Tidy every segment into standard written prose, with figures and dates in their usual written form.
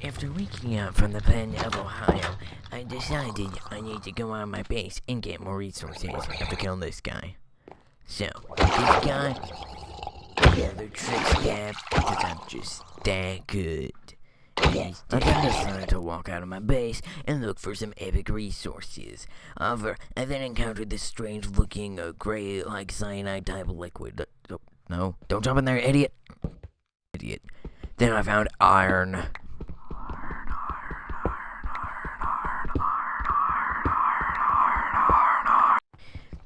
After waking up from the planet of Ohio, I decided I need to go on my base and get more resources after killing this guy. So, this guy, another trick stab, because I'm just that good. I then decided to walk out of my base and look for some epic resources. However, I then encountered this strange looking gray like cyanide type of liquid. No, don't jump in there, idiot. Idiot. Then I found iron.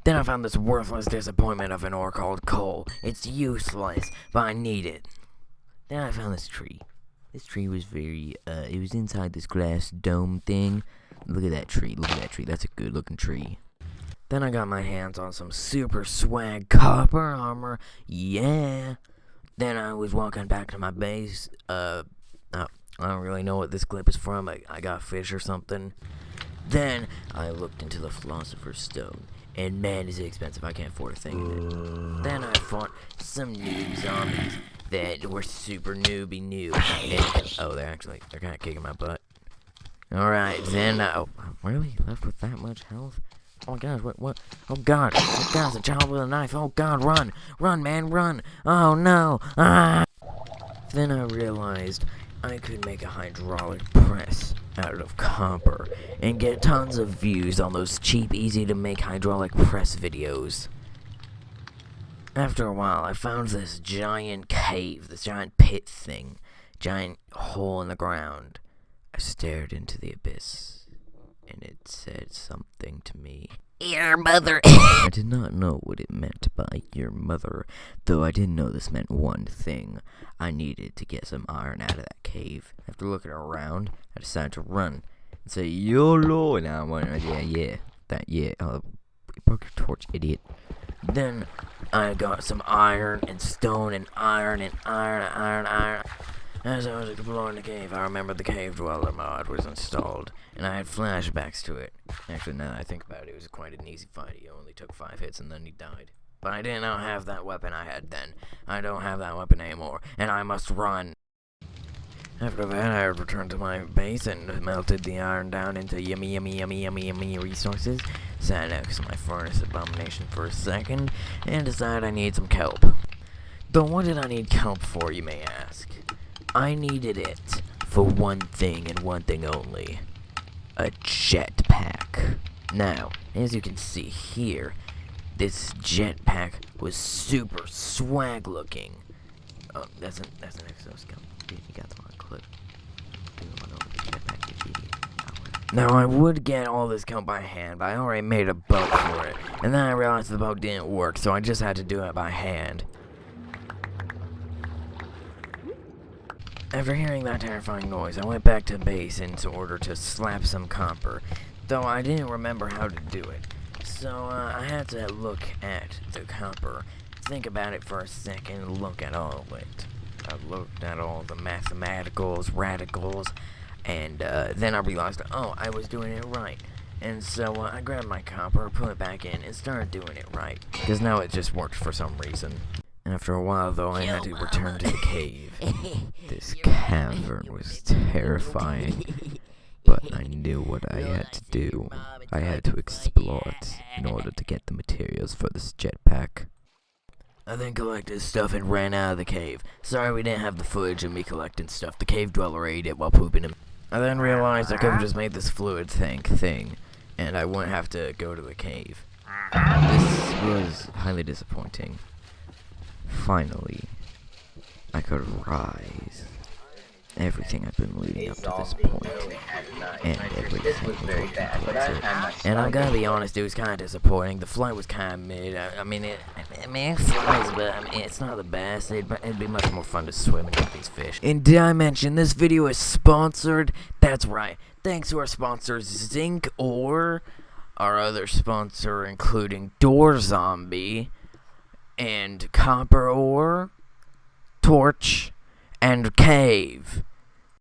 Then I found this worthless disappointment of an ore called coal. It's useless, but I need it. Then I found this tree. This tree was it was inside this glass dome thing. Look at that tree, that's a good looking tree. Then I got my hands on some super swag copper armor, yeah. Then I was walking back to my base, I don't really know what this clip is from, I got fish or something. Then I looked into the Philosopher's Stone. And man, is it expensive. I can't afford a thing of it. Then I fought some noob zombies that were super newbie new. And, they're kind of kicking my butt. Alright, then I'm really left with that much health? Oh my gosh, what? Oh god, it's a child with a knife. Oh god, run! Run, man, run! Oh no! Ah! Then I realized I could make a hydraulic press out of copper and get tons of views on those cheap, easy to make hydraulic press videos. After a while, I found this giant cave, this giant pit thing, giant hole in the ground. I stared into the abyss, and it said something to me. Your mother. I did not know what it meant by your mother, though I did know this meant one thing. I needed to get some iron out of that cave. After looking around, I decided to run and say YOLO, and I went, yeah. You broke your torch, idiot. Then I got some iron and stone and iron. As I was exploring the cave, I remembered the Cave Dweller mod was installed, and I had flashbacks to it. Actually, now that I think about it, it was quite an easy fight. He only took 5 hits and then he died. But I did not have that weapon I had then. I don't have that weapon anymore, and I must run. After that, I returned to my base and melted the iron down into yummy resources. Sat next to my furnace abomination for a second, and decided I need some kelp. Though what did I need kelp for, you may ask? I needed it for one thing and one thing only. A jetpack. Now, as you can see here, this jetpack was super swag looking. Oh, that's an exoskeleton. You got the wrong clip. Now, I would get all this kelp by hand, but I already made a boat for it. And then I realized the boat didn't work, so I just had to do it by hand. After hearing that terrifying noise, I went back to base in order to slap some copper, though I didn't remember how to do it. So I had to look at the copper, think about it for a second, and look at all of it. I looked at all the mathematicals, radicals, and then I realized, I was doing it right. And so I grabbed my copper, put it back in, and started doing it right, because now it just worked for some reason. After a while, though, I had to return to the cave. This cavern was terrifying, but I knew what I had to do. I had to explore it in order to get the materials for this jetpack. I then collected stuff and ran out of the cave. Sorry we didn't have the footage of me collecting stuff. The cave dweller ate it while pooping him. I then realized I could have just made this fluid thing, and I wouldn't have to go to the cave. This was highly disappointing. Finally, I could rise. Everything I've been leading up to this point, and everything was working towards it. And I'm gonna be honest, it was kind of disappointing. The flight was kind of mid. It flies, but it's not the best. It'd be much more fun to swim and get these fish. And did I mention this video is sponsored? That's right. Thanks to our sponsors, Zinc Ore, our other sponsor including Door Zombie, and Copper Ore, Torch, and Cave.